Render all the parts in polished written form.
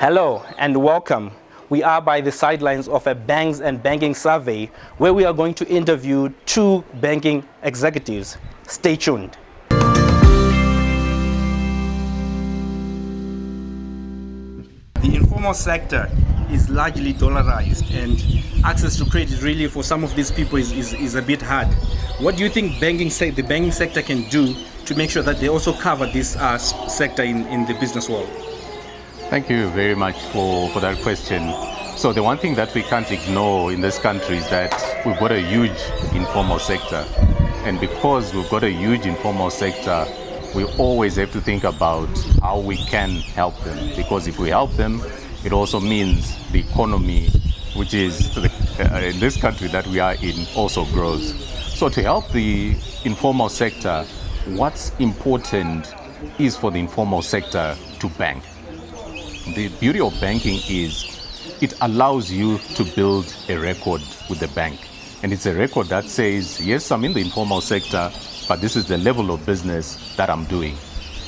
Hello and welcome. We are by the sidelines of a banks and banking survey where we are going to interview two banking executives. Stay tuned. The informal sector is largely dollarized and access to credit really for some of these people is a bit hard. What do you think the banking sector can do to make sure that they also cover this sector in the business world? Thank you very much for that question. So the one thing that we can't ignore in this country is that we've got a huge informal sector. And because we've got a huge informal sector, we always have to think about how we can help them. Because if we help them, it also means the economy, which is in this country that we are in, also grows. So to help the informal sector, what's important is for the informal sector to bank. The beauty of banking is it allows you to build a record with the bank. And it's a record that says, yes, I'm in the informal sector, but this is the level of business that I'm doing.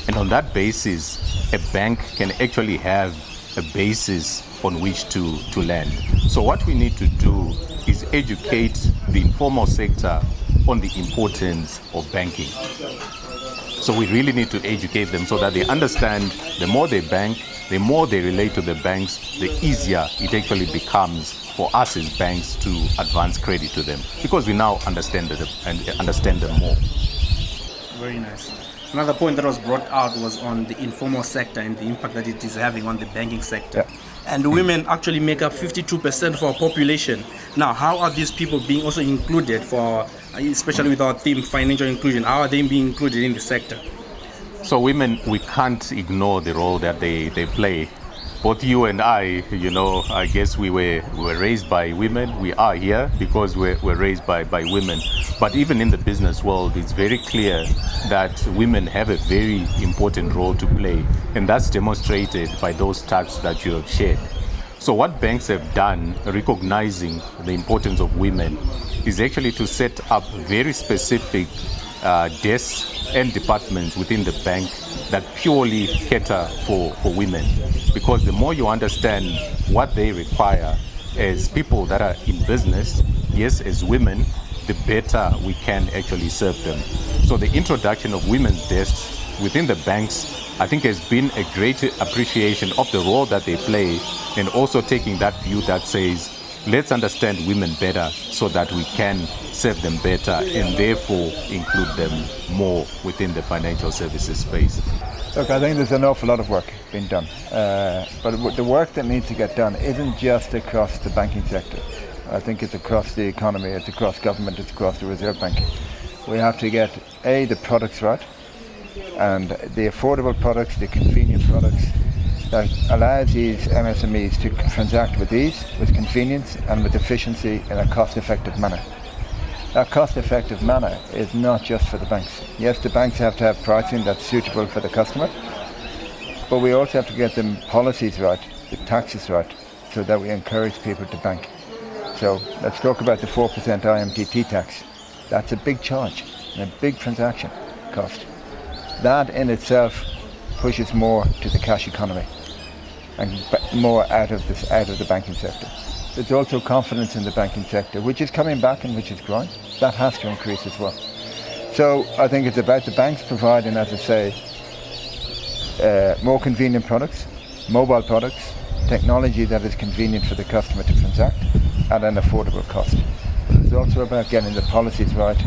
And on that basis, a bank can actually have a basis on which to lend. So what we need to do is educate the informal sector on the importance of banking. So we really need to educate them so that they understand the more they bank, the more they relate to the banks, the easier it actually becomes for us as banks to advance credit to them, because we now understand them more. Very nice. Another point that was brought out was on the informal sector and the impact that it is having on the banking sector. Yeah. And women actually make up 52% of our population. Now, how are these people being also included especially with our theme, financial inclusion? How are they being included in the sector? So women, we can't ignore the role that they play. Both you and I guess we were raised by women. We are here because we're raised by women. But even in the business world, it's very clear that women have a very important role to play. And that's demonstrated by those stats that you have shared. So what banks have done, recognizing the importance of women, is actually to set up very specific desks and departments within the bank that purely cater for women. Because the more you understand what they require as people that are in business, yes, as women, the better we can actually serve them. So the introduction of women's desks within the banks, I think, has been a great appreciation of the role that they play, and also taking that view that says, let's understand women better so that we can serve them better and therefore include them more within the financial services space. Look, I think there's an awful lot of work being done. But the work that needs to get done isn't just across the banking sector. I think it's across the economy, it's across government, it's across the Reserve Bank. We have to get, the products right, and the affordable products, the convenient products, that allows these MSMEs to transact with ease, with convenience and with efficiency in a cost-effective manner. That cost-effective manner is not just for the banks. Yes, the banks have to have pricing that's suitable for the customer, but we also have to get the policies right, the taxes right, so that we encourage people to bank. So let's talk about the 4% IMTT tax. That's a big charge and a big transaction cost. That in itself pushes more to the cash economy and more out of the banking sector. There's also confidence in the banking sector, which is coming back and which is growing. That has to increase as well. So I think it's about the banks providing, as I say, more convenient products, mobile products, technology that is convenient for the customer to transact at an affordable cost. But it's also about getting the policies right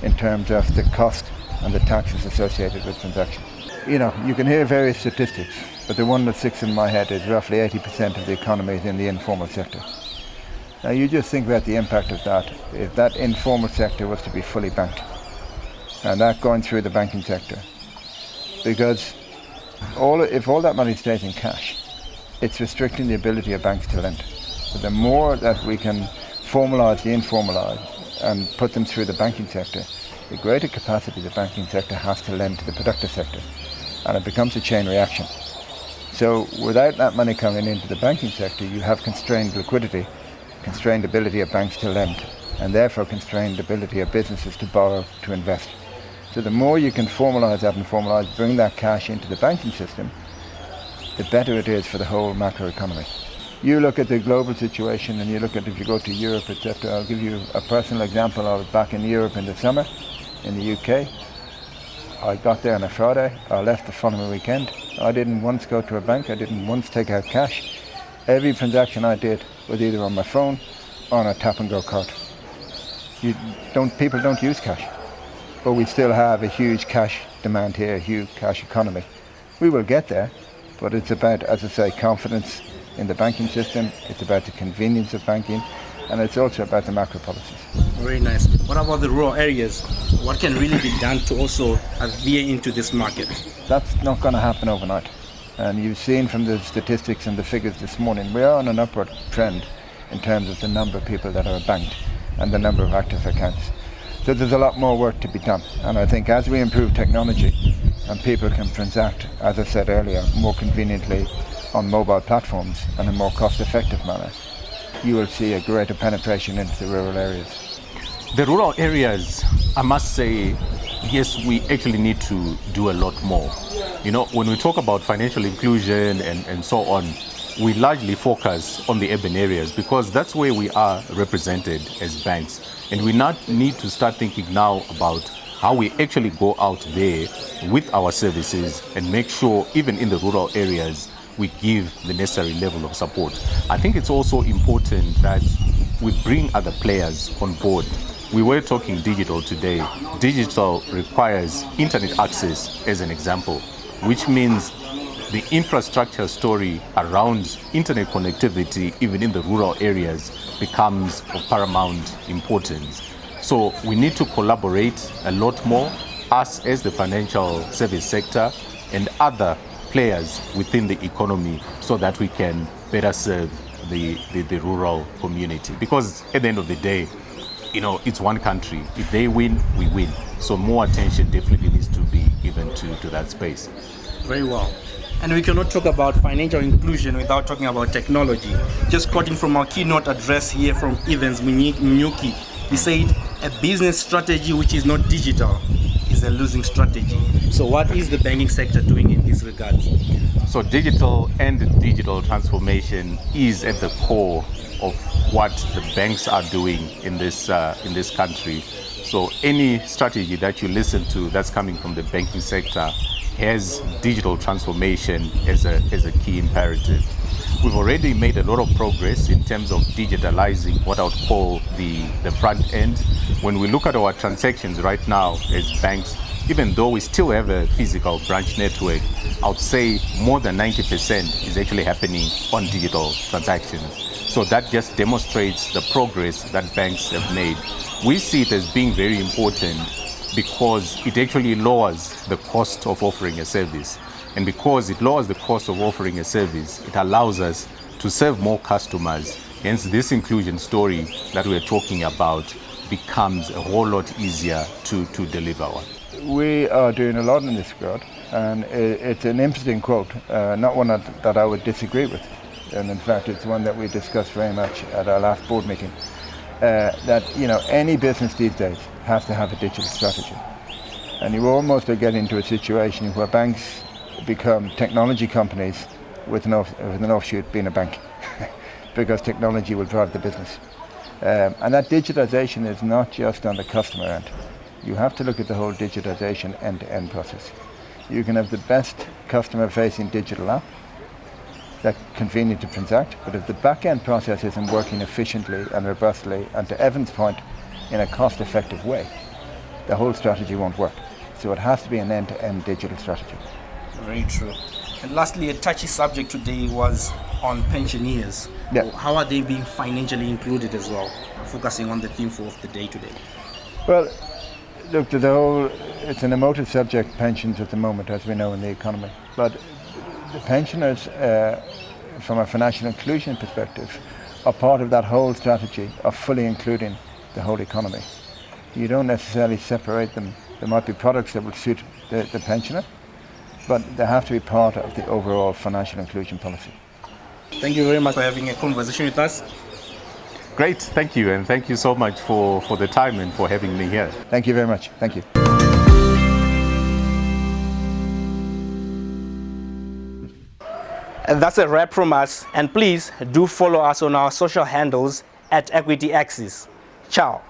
in terms of the cost and the taxes associated with transactions. You can hear various statistics, but the one that sticks in my head is roughly 80% of the economy is in the informal sector. Now you just think about the impact of that. If that informal sector was to be fully banked, and that going through the banking sector, because if all that money stays in cash, it's restricting the ability of banks to lend. So the more that we can formalise the informal and put them through the banking sector, the greater capacity the banking sector has to lend to the productive sector, and it becomes a chain reaction. So without that money coming into the banking sector, you have constrained liquidity, constrained ability of banks to lend, and therefore constrained ability of businesses to borrow, to invest. So the more you can formalise that and bring that cash into the banking system, the better it is for the whole macroeconomy. You look at the global situation and you look at if you go to Europe, etc. I'll give you a personal example. I was back in Europe in the summer, in the UK. I got there on a Friday. I left the following weekend. I didn't once go to a bank. I didn't once take out cash. Every transaction I did was either on my phone or on a tap-and-go card. People don't use cash. But we still have a huge cash demand here, a huge cash economy. We will get there, but it's about, as I say, confidence in the banking system. It's about the convenience of banking, and it's also about the macro policies. Very nice. What about the rural areas? What can really be done to also veer into this market? That's not going to happen overnight. And you've seen from the statistics and the figures this morning, we are on an upward trend in terms of the number of people that are banked and the number of active accounts. So there's a lot more work to be done. And I think as we improve technology and people can transact, as I said earlier, more conveniently on mobile platforms and in a more cost-effective manner, you will see a greater penetration into the rural areas. The rural areas, I must say, yes, we actually need to do a lot more. You know, when we talk about financial inclusion and so on, we largely focus on the urban areas because that's where we are represented as banks. And we not need to start thinking now about how we actually go out there with our services and make sure even in the rural areas we give the necessary level of support. I think it's also important that we bring other players on board. We were talking digital today. Digital requires internet access as an example, which means the infrastructure story around internet connectivity, even in the rural areas, becomes of paramount importance. So we need to collaborate a lot more, us as the financial service sector and other players within the economy, so that we can better serve the rural community. Because at the end of the day, you know, it's one country. If they win, we win. So more attention definitely needs to be given to that space. Very well. And we cannot talk about financial inclusion without talking about technology. Just quoting from our keynote address here from Evans Mnyuki, he said, a business strategy which is not digital is a losing strategy. So what is the banking sector doing in this regard? So digital and digital transformation is at the core of what the banks are doing in this country. So any strategy that you listen to that's coming from the banking sector has digital transformation as a key imperative. We've already made a lot of progress in terms of digitalizing what I would call the front end. When we look at our transactions right now as banks, even though we still have a physical branch network, I would say more than 90% is actually happening on digital transactions. So that just demonstrates the progress that banks have made. We see it as being very important because it actually lowers the cost of offering a service. And because it lowers the cost of offering a service, it allows us to serve more customers. Hence, this inclusion story that we're talking about becomes a whole lot easier to deliver on. We are doing a lot in this regard, and it's an interesting quote, not one that I would disagree with. And in fact, it's one that we discussed very much at our last board meeting, that any business these days has to have a digital strategy. And you almost are getting into a situation where banks become technology companies with an offshoot being a bank, because technology will drive the business. And that digitization is not just on the customer end. You have to look at the whole digitization end-to-end process. You can have the best customer-facing digital app that's convenient to transact, but if the back-end process isn't working efficiently and robustly, and to Evan's point, in a cost-effective way, the whole strategy won't work. So it has to be an end-to-end digital strategy. Very true. And lastly, a touchy subject today was on pensioners. Yeah. How are they being financially included as well? Focusing on the theme of the day today. Well, look, it's an emotive subject, pensions at the moment, as we know in the economy. But the pensioners, from a financial inclusion perspective, are part of that whole strategy of fully including the whole economy. You don't necessarily separate them. There might be products that will suit the pensioner, but they have to be part of the overall financial inclusion policy. Thank you very much for having a conversation with us. Great, thank you, and thank you so much for the time and for having me here. Thank you very much. Thank you. And that's a wrap from us, and please do follow us on our social handles at Equity Axis. Ciao.